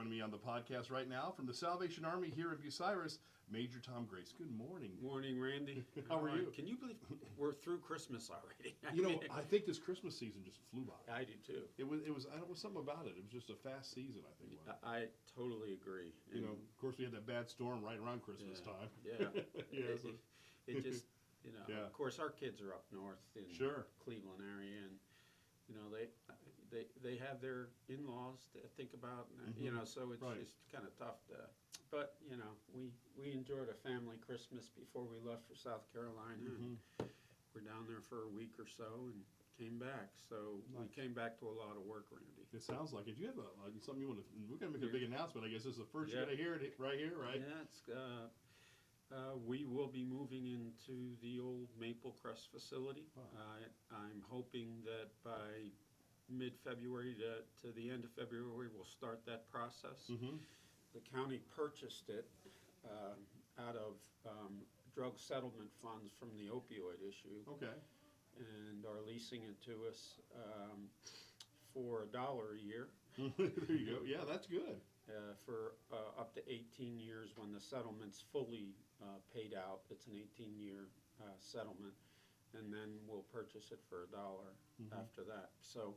Joining me on the podcast right now from the Salvation Army here at Bucyrus, Major Tom Grace. Good morning. Morning, Randy. How are you? Can you believe we're through Christmas already? I think this Christmas season just flew by. I do too. It was I don't know, something about it. It was just a fast season, I think. I totally agree. Of course, we had that bad storm right around Christmas time. Yeah. So. It just, Yeah. Of course, our kids are up north in Sure. Cleveland area, and they have their in-laws to think about, so it's Right. just kind of tough to. But we enjoyed a family Christmas before we left for South Carolina. And we're down there for a week or so and came back. So we came back to a lot of work, Randy. It sounds like it. Do you have something you want to? We're going to make a big announcement. I guess this is the first you're going to hear it right here, right? Yeah, it's. We will be moving into the old Maple Crest facility. Wow. I'm hoping that by mid-February to the end of February, we'll start that process. The county purchased it out of drug settlement funds from the opioid issue. Okay. And are leasing it to us for $1 a year. There you go. Yeah, that's good. For up to 18 years when the settlement's fully paid out. It's an 18-year settlement, and then we'll purchase it for $1 after that. So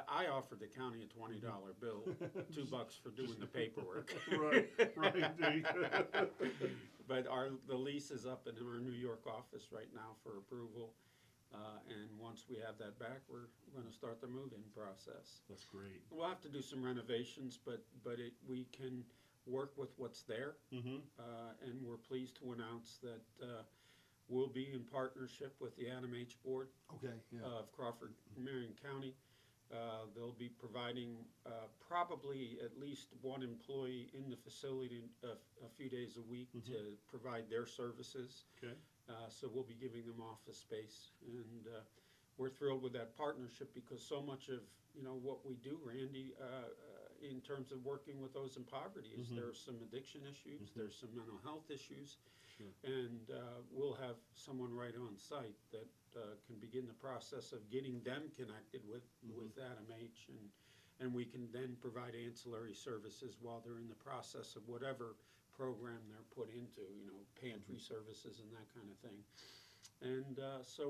I offered the county a $20 bill, $2 for doing the paperwork. Right. But the lease is up in our New York office right now for approval. And once we have that back, we're going to start the move-in process. That's great. We'll have to do some renovations, but we can work with what's there. And we're pleased to announce that we'll be in partnership with the Adam H. Board of Crawford Marion County. They'll be providing probably at least one employee in the facility a few days a week to provide their services. Okay. So we'll be giving them office space, and we're thrilled with that partnership because so much of what we do, Randy, in terms of working with those in poverty, is there's some addiction issues, there's some mental health issues, and we'll have someone right on site that can begin the process of getting them connected with Adam H. And we can then provide ancillary services while they're in the process of whatever program they're put into, pantry services and that kind of thing. And so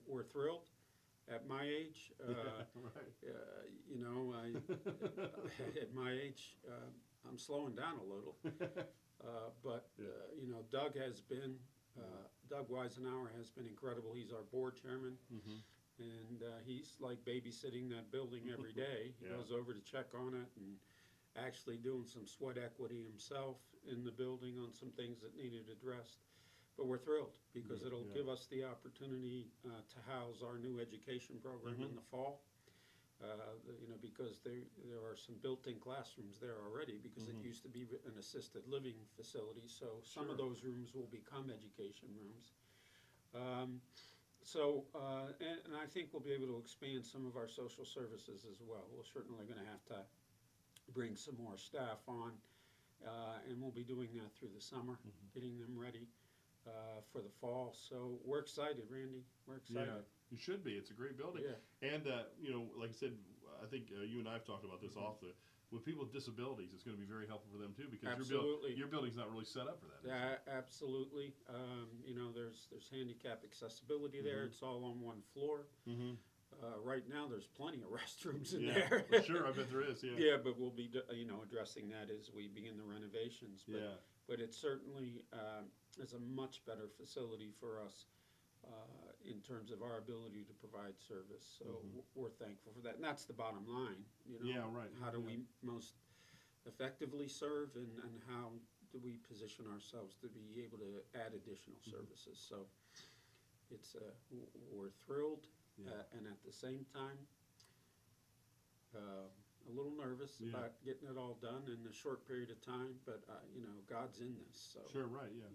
we're thrilled. At my age, at my age, I'm slowing down a little. But Doug has been, Doug Weisenhower has been incredible. He's our board chairman. And he's like babysitting that building every day. He goes over to check on it and actually doing some sweat equity himself in the building on some things that needed addressed. But we're thrilled because it'll give us the opportunity to house our new education program in the fall. Because there are some built-in classrooms there already because it used to be an assisted living facility. So some of those rooms will become education rooms. And I think we'll be able to expand some of our social services as well. We're certainly going to have to bring some more staff on, and we'll be doing that through the summer, getting them ready for the fall. So we're excited, Randy. We're excited. Yeah, you should be. It's a great building. Yeah. And, like I said, I think you and I have talked about this with people with disabilities, it's going to be very helpful for them too because your building's not really set up for that. Absolutely. There's handicap accessibility there. It's all on one floor. Right now, there's plenty of restrooms in there. For sure, I bet there is. Yeah, but we'll be addressing that as we begin the renovations. But it certainly is a much better facility for us in terms of our ability to provide service. So we're thankful for that, and that's the bottom line. How do we most effectively serve, and how do we position ourselves to be able to add additional services? So it's we're thrilled. And at the same time, a little nervous about getting it all done in a short period of time, but God's in this. So sure, right, yeah.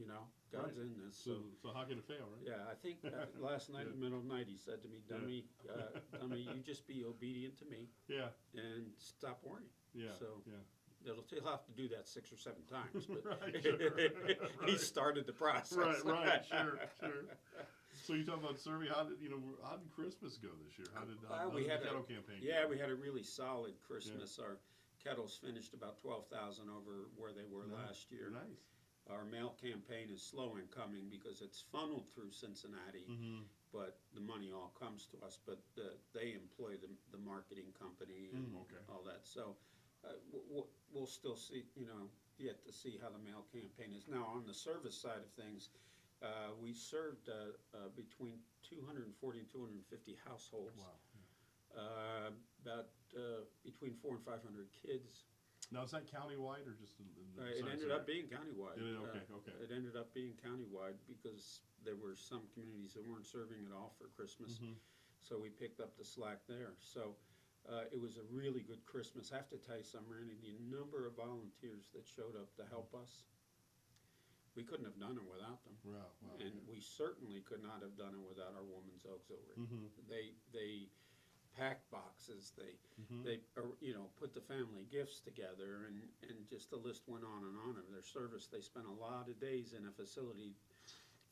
God's in this. So how can it fail, right? Yeah, I think last night in the middle of the night he said to me, "Dummy, dummy, you just be obedient to me, and stop worrying." So he'll have to do that 6 or 7 times, but he started the process. Right, sure. So you talk about serving. How did Christmas go this year? How did we had the kettle campaign? Yeah, we had a really solid Christmas. kettles finished about 12,000 over where they were last year. Nice. Our mail campaign is slow in coming because it's funneled through Cincinnati, but the money all comes to us. But they employ the marketing company and all that. So we'll still see, yet to see how the mail campaign is. Now, on the service side of things, we served between 240 and 250 households. Wow. About between 400 and 500 kids. Now, is that countywide or just in the It ended up being countywide. Okay. It ended up being countywide because there were some communities that weren't serving at all for Christmas. So we picked up the slack there. So it was a really good Christmas. I have to tell you something, Randy, the number of volunteers that showed up to help us, we couldn't have done it without them. Wow. And we certainly could not have done it without our Women's Auxiliary. They packed boxes, they put the family gifts together, and just the list went on and on of their service. They spent a lot of days in a facility,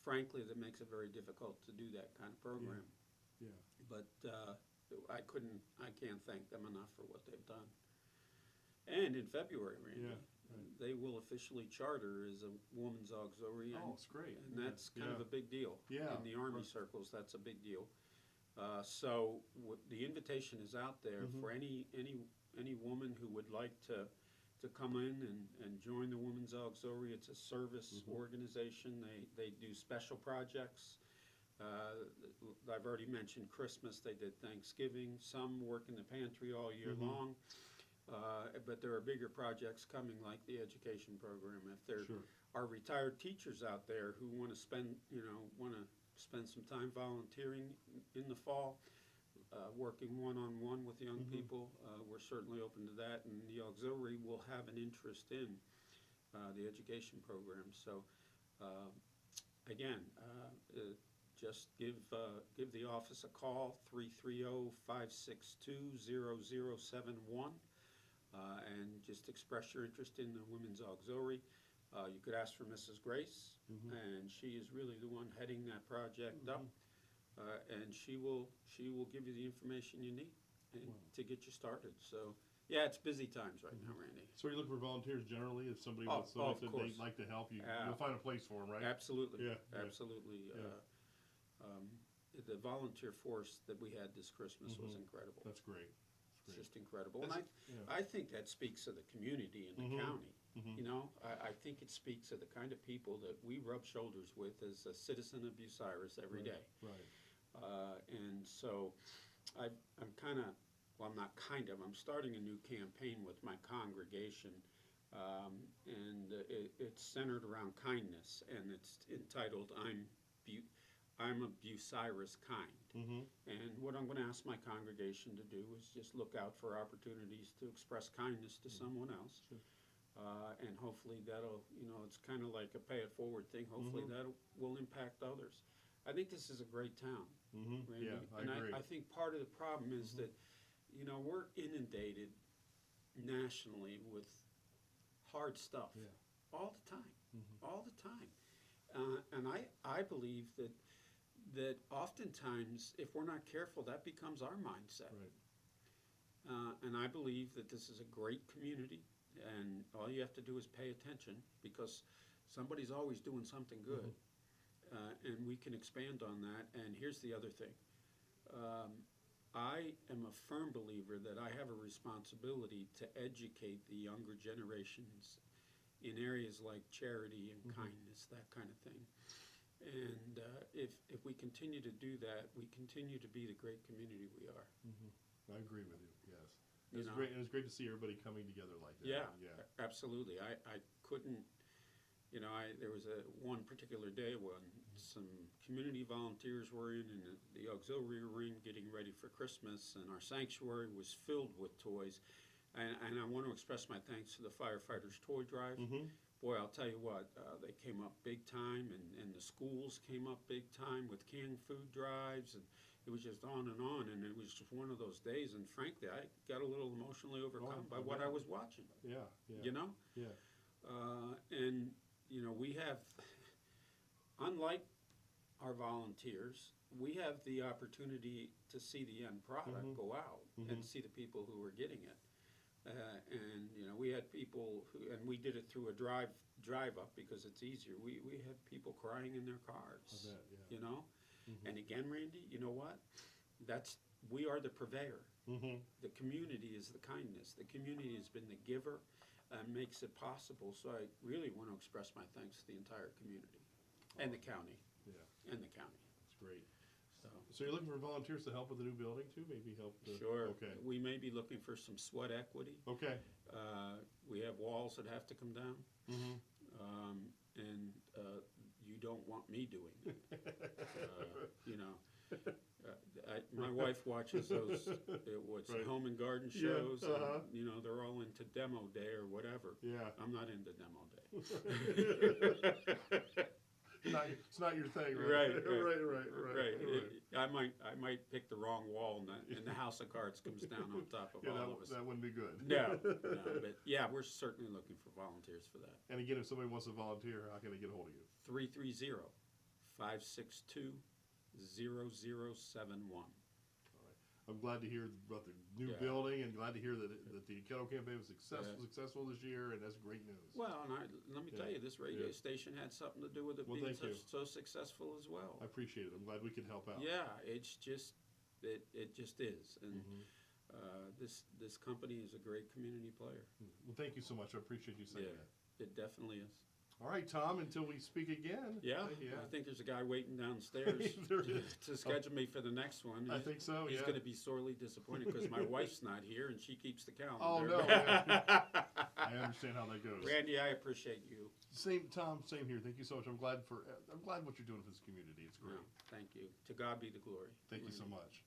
frankly, that makes it very difficult to do that kind of program. Yeah. But I can't thank them enough for what they've done. And in February, Randy, they will officially charter as a Women's Auxiliary. Oh, it's great. And that's kind of a big deal. Yeah. In the Army circles, that's a big deal. So the invitation is out there for any woman who would like to come in and join the Women's Auxiliary. It's a service organization. They do special projects. I've already mentioned Christmas. They did Thanksgiving. Some work in the pantry all year long. But there are bigger projects coming, like the education program. If there are retired teachers out there who want to spend some time volunteering in the fall, working one-on-one with young people, we're certainly open to that. And the auxiliary will have an interest in the education program. So, again, just give the office a call, 330-562-0071, and just express your interest in the Women's Auxiliary. You could ask for Mrs. Grace, and she is really the one heading that project up, and she will give you the information you need to get you started. So, yeah, it's busy times right now, Randy. So you look for volunteers generally? If somebody wants they'd like to help you, you'll find a place for them, right? Absolutely. Absolutely. The volunteer force that we had this Christmas was incredible. That's great. It's just incredible. And I think that speaks of the community and the county. I think it speaks of the kind of people that we rub shoulders with as a citizen of Bucyrus every day. Right. And so I'm starting a new campaign with my congregation, and it's centered around kindness, and it's entitled I'm a Bucyrus kind. And what I'm going to ask my congregation to do is just look out for opportunities to express kindness to someone else. And hopefully that'll, it's kind of like a pay it forward thing. Hopefully that will impact others. I think this is a great town, Randy. Yeah, I agree. I think part of the problem is that, we're inundated nationally with hard stuff all the time, all the time. And I believe that oftentimes, if we're not careful, that becomes our mindset. Right. And I believe that this is a great community, and all you have to do is pay attention, because somebody's always doing something good, and we can expand on that. And here's the other thing. I am a firm believer that I have a responsibility to educate the younger generations in areas like charity and kindness, that kind of thing. And if we continue to do that, we continue to be the great community we are. I agree with you, yes. It's great, and it's great to see everybody coming together like that. Yeah, absolutely. I couldn't, there was one particular day when some community volunteers were in the auxiliary room getting ready for Christmas, and our sanctuary was filled with toys. And I want to express my thanks to the firefighters' toy drive. Boy, I'll tell you what, they came up big time, and the schools came up big time with canned food drives, and it was just on, and it was just one of those days. And frankly, I got a little emotionally overcome by what I was watching. Yeah. And we have, unlike our volunteers, we have the opportunity to see the end product go out and see the people who are getting it. And you know, we had people who, and we did it through a drive up because it's easier. We had people crying in their cars. I bet, yeah. You know, and again, Randy, you know what? We are the purveyor. The community is the kindness. The community has been the giver and makes it possible. So I really want to express my thanks to the entire community and the county. Yeah. And the county. That's great. So you're looking for volunteers to help with the new building too? Maybe help? Sure. Okay. We may be looking for some sweat equity. Okay. We have walls that have to come down. And you don't want me doing it. You know, my wife watches those home and garden shows. And, you know, they're all into demo day or whatever. Yeah. I'm not into demo day. It's not your thing, right? Right. I might pick the wrong wall and the house of cards comes down on top of all of us. That wouldn't be good. No, but yeah, we're certainly looking for volunteers for that. And again, if somebody wants to volunteer, how can they get a hold of you? 330-562-0071. I'm glad to hear about the new building, and glad to hear that the Kettle campaign was successful this year, and that's great news. Well, and let me tell you, this radio station had something to do with it being so successful as well. I appreciate it. I'm glad we could help out. Yeah, it's just it just is, and this company is a great community player. Well, thank you so much. I appreciate you saying that. It definitely is. All right, Tom, until we speak again. Yeah, I think there's a guy waiting downstairs to schedule me for the next one. I think so, He's going to be sorely disappointed because my wife's not here and she keeps the calendar. Oh, no. I understand how that goes. Randy, I appreciate you. Tom, same here. Thank you so much. I'm glad what you're doing for this community. It's great. No, thank you. To God be the glory. Thank you so much.